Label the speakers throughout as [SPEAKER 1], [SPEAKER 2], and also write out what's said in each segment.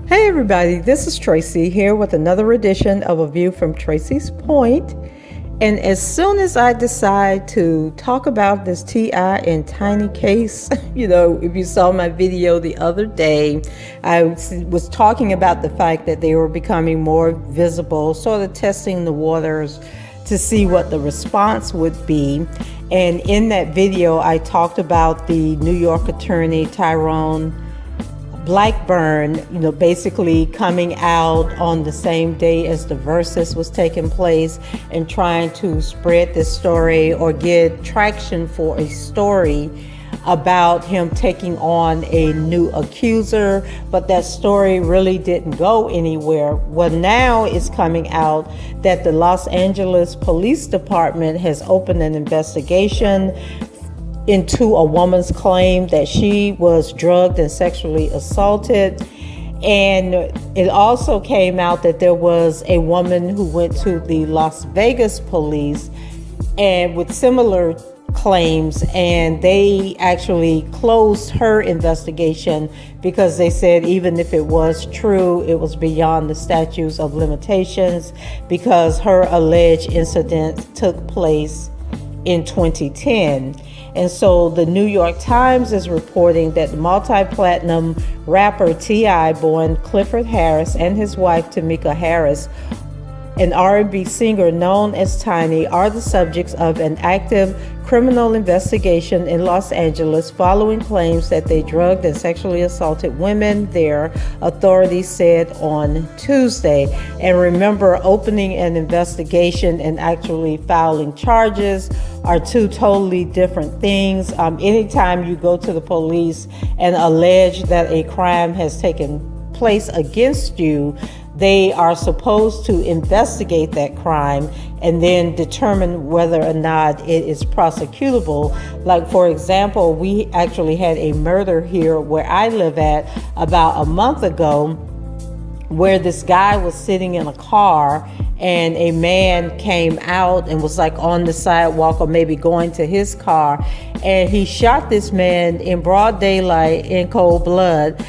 [SPEAKER 1] Hey everybody, this is Tracy here with another edition of A View from Tracy's Point. And as soon as I decide to talk about this T.I. and Tiny case, if you saw my video the other day, I was talking about the fact that they were becoming more visible, sort of testing the waters to see what the response would be. And in that video, I talked about the New York attorney, Tyrone Blackburn, basically coming out on the same day as the versus was taking place and trying to spread this story or get traction for a story about him taking on a new accuser, but that story really didn't go anywhere. Well, now it's coming out that the Los Angeles Police Department has opened an investigation into a woman's claim that she was drugged and sexually assaulted. And it also came out that there was a woman who went to the Las Vegas police and with similar claims, and they actually closed her investigation because they said even if it was true, it was beyond the statutes of limitations because her alleged incident took place in 2010. And so the New York Times is reporting that the multi-platinum rapper T.I., born Clifford Harris, and his wife Tamika Harris, an R&B singer known as Tiny, are the subjects of an active criminal investigation in Los Angeles following claims that they drugged and sexually assaulted women there, authorities said on Tuesday. And remember, opening an investigation and actually filing charges are two totally different things. Anytime you go to the police and allege that a crime has taken place against you, they are supposed to investigate that crime and then determine whether or not it is prosecutable. Like, for example, we actually had a murder here where I live at about a month ago where this guy was sitting in a car and a man came out and was like on the sidewalk or maybe going to his car, and he shot this man in broad daylight in cold blood.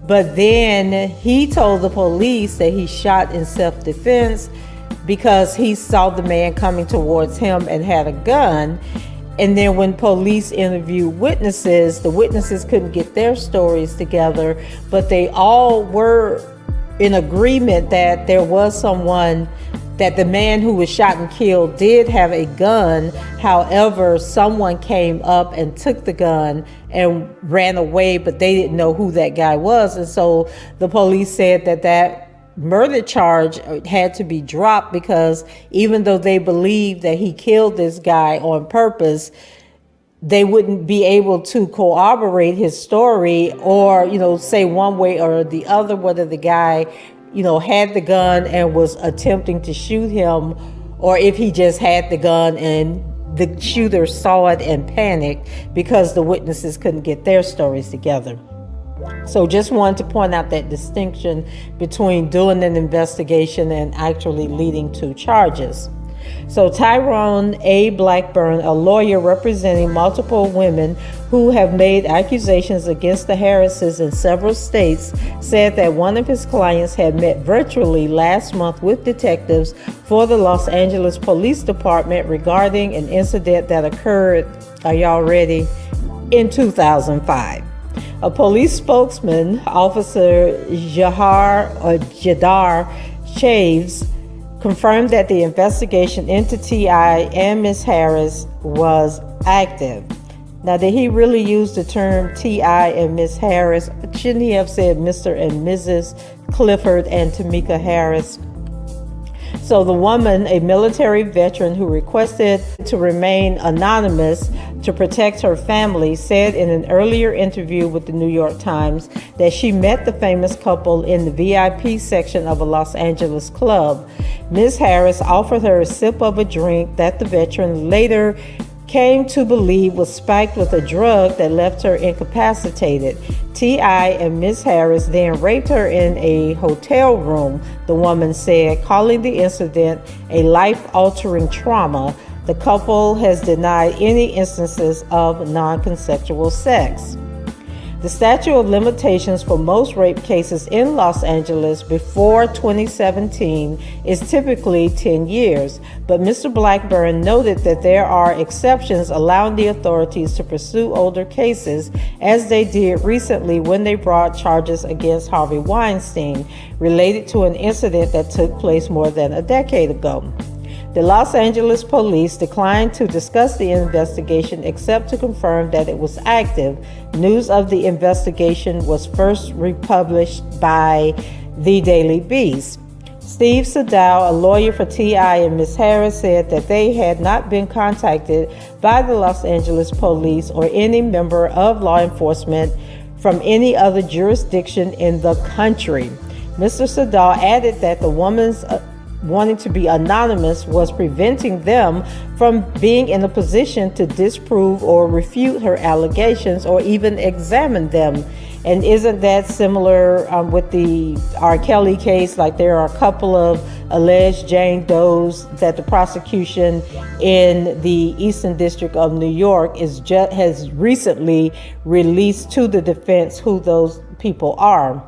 [SPEAKER 1] But then he told the police that he shot in self-defense because he saw the man coming towards him and had a gun. And then when police interviewed witnesses, the witnesses couldn't get their stories together, but they all were in agreement that there was someone, that the man who was shot and killed did have a gun. However, someone came up and took the gun and ran away, but they didn't know who that guy was. And so the police said that that murder charge had to be dropped because even though they believed that he killed this guy on purpose, they wouldn't be able to corroborate his story or, say one way or the other whether the guy had the gun and was attempting to shoot him, or if he just had the gun and the shooter saw it and panicked because the witnesses couldn't get their stories together. So just wanted to point out that distinction between doing an investigation and actually leading to charges. So Tyrone A. Blackburn, a lawyer representing multiple women who have made accusations against the Harrises in several states, said that one of his clients had met virtually last month with detectives for the Los Angeles Police Department regarding an incident that occurred, are y'all ready, in 2005. A police spokesman, Officer Jadar Chaves, confirmed that the investigation into T.I. and Ms. Harris was active. Now, did he really use the term T.I. and Ms. Harris? Shouldn't he have said Mr. and Mrs. Clifford and Tamika Harris? So the woman, a military veteran who requested to remain anonymous to protect her family, said in an earlier interview with the New York Times that she met the famous couple in the VIP section of a Los Angeles club. Ms. Harris offered her a sip of a drink that the veteran later came to believe was spiked with a drug that left her incapacitated. T.I. and Ms. Harris then raped her in a hotel room, the woman said, calling the incident a life-altering trauma. The couple has denied any instances of non-consensual sex. The statute of limitations for most rape cases in Los Angeles before 2017 is typically 10 years, but Mr. Blackburn noted that there are exceptions allowing the authorities to pursue older cases, as they did recently when they brought charges against Harvey Weinstein related to an incident that took place more than a decade ago. The Los Angeles police declined to discuss the investigation except to confirm that it was active. News of the investigation was first republished by the Daily Beast. Steve Sadal, a lawyer for T.I. and Ms. Harris, said that they had not been contacted by the Los Angeles police or any member of law enforcement from any other jurisdiction in the country. Mr. Sadal added that the woman's wanting to be anonymous was preventing them from being in a position to disprove or refute her allegations or even examine them. And isn't that similar with the R. Kelly case? Like, there are a couple of alleged Jane Does that the prosecution in the Eastern District of New York has recently released to the defense who those people are.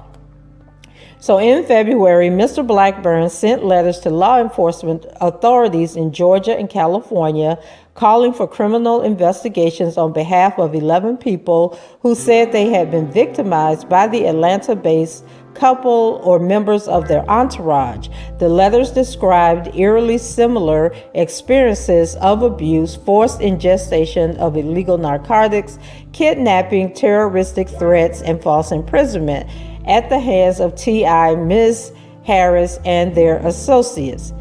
[SPEAKER 1] So in February, Mr. Blackburn sent letters to law enforcement authorities in Georgia and California calling for criminal investigations on behalf of 11 people who said they had been victimized by the Atlanta-based couple or members of their entourage. The letters described eerily similar experiences of abuse, forced ingestion of illegal narcotics, kidnapping, terroristic threats, and false imprisonment at the hands of T.I., Ms. Harris, and their associates.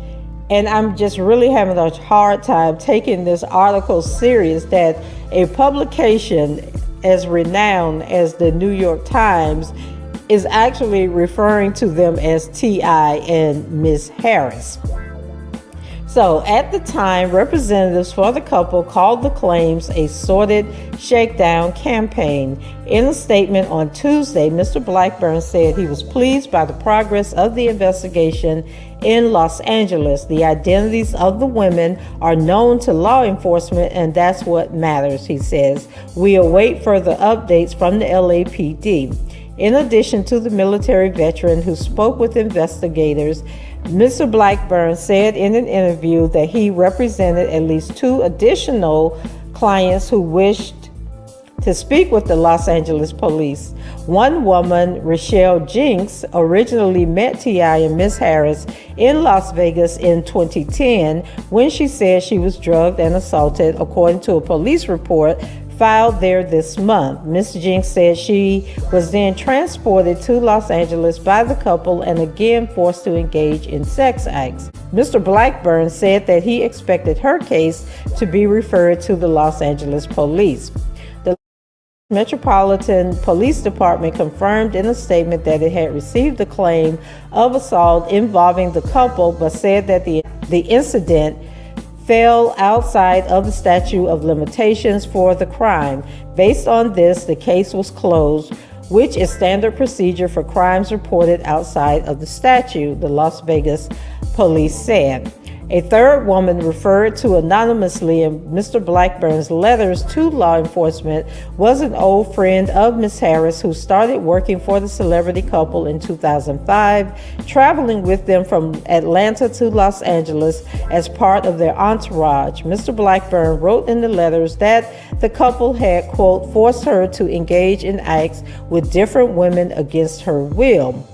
[SPEAKER 1] And I'm just really having a hard time taking this article serious that a publication as renowned as the New York Times is actually referring to them as T.I. and Ms. Harris. So at the time, representatives for the couple called the claims a sordid shakedown campaign. In a statement on Tuesday, Mr. Blackburn said he was pleased by the progress of the investigation in Los Angeles. The identities of the women are known to law enforcement, and that's what matters, he says. We await further updates from the LAPD. In addition to the military veteran who spoke with investigators, Mr. Blackburn said in an interview that he represented at least 2 additional clients who wished to speak with the Los Angeles police. One woman, Rochelle Jinks, originally met T.I. and Ms. Harris in Las Vegas in 2010 when she said she was drugged and assaulted, according to a police report filed there this month. Ms. Jinks said she was then transported to Los Angeles by the couple and again forced to engage in sex acts. Mr. Blackburn said that he expected her case to be referred to the Los Angeles police. The Metropolitan Police Department confirmed in a statement that it had received a claim of assault involving the couple, but said that the incident fell outside of the statute of limitations for the crime. Based on this, the case was closed, which is standard procedure for crimes reported outside of the statute, the Las Vegas police said. A third woman, referred to anonymously in Mr. Blackburn's letters to law enforcement, was an old friend of Ms. Harris who started working for the celebrity couple in 2005, traveling with them from Atlanta to Los Angeles as part of their entourage. Mr. Blackburn wrote in the letters that the couple had, quote, forced her to engage in acts with different women against her will.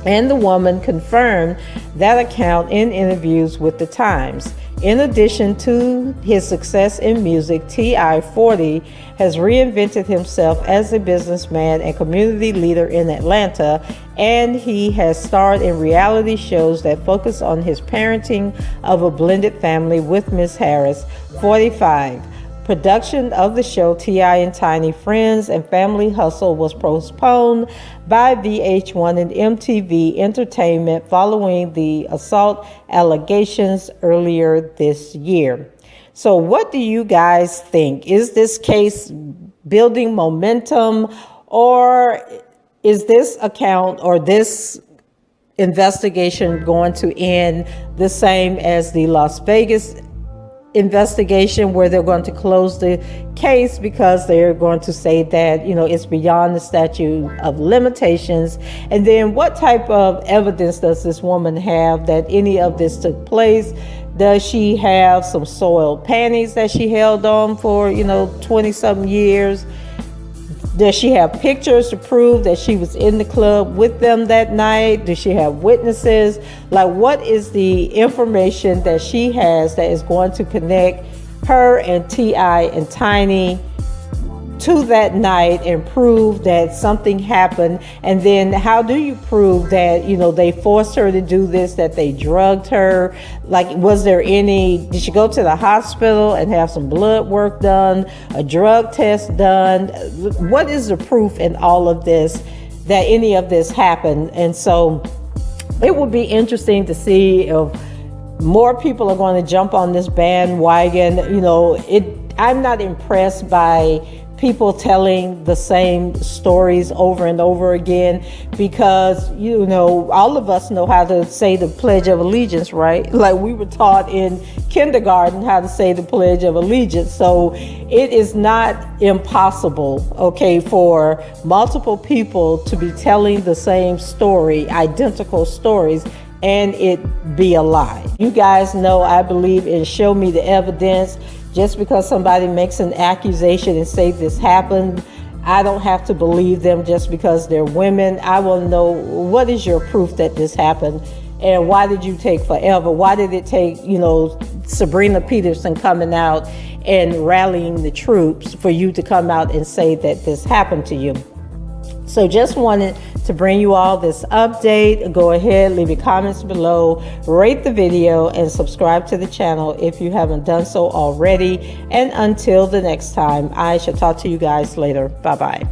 [SPEAKER 1] and the woman confirmed that account in interviews with the Times. In addition to his success in music, T.I. 40 has reinvented himself as a businessman and community leader in Atlanta, and he has starred in reality shows that focus on his parenting of a blended family with Miss Harris, 45. Production of the show T.I. and Tiny Friends and Family Hustle was postponed by VH1 and MTV Entertainment following the assault allegations earlier this year. So what do you guys think? Is this case building momentum, or is this account or this investigation going to end the same as the Las Vegas investigation, where they're going to close the case because they're going to say that, it's beyond the statute of limitations? And then what type of evidence does this woman have that any of this took place? Does she have some soiled panties that she held on for 20 something years? Does she have pictures to prove that she was in the club with them that night? Does she have witnesses? Like, what is the information that she has that is going to connect her and T.I. and Tiny to that night and prove that something happened? And then how do you prove that, they forced her to do this, that they drugged her? Like, did she go to the hospital and have some blood work done, a drug test done? What is the proof in all of this that any of this happened? And so it will be interesting to see if more people are going to jump on this bandwagon. I'm not impressed by people telling the same stories over and over again, because all of us know how to say the Pledge of Allegiance, right? Like, we were taught in kindergarten how to say the Pledge of Allegiance. So it is not impossible, for multiple people to be telling the same story, identical stories, and it be a lie. You guys know I believe in show me the evidence. Just because somebody makes an accusation and say this happened, I don't have to believe them just because they're women. I want to know, what is your proof that this happened? And why did you take forever? Why did it take, Sabrina Peterson coming out and rallying the troops for you to come out and say that this happened to you? So just wanted to bring you all this update. Go ahead, leave your comments below, rate the video, and subscribe to the channel if you haven't done so already. And until the next time, I shall talk to you guys later. Bye-bye.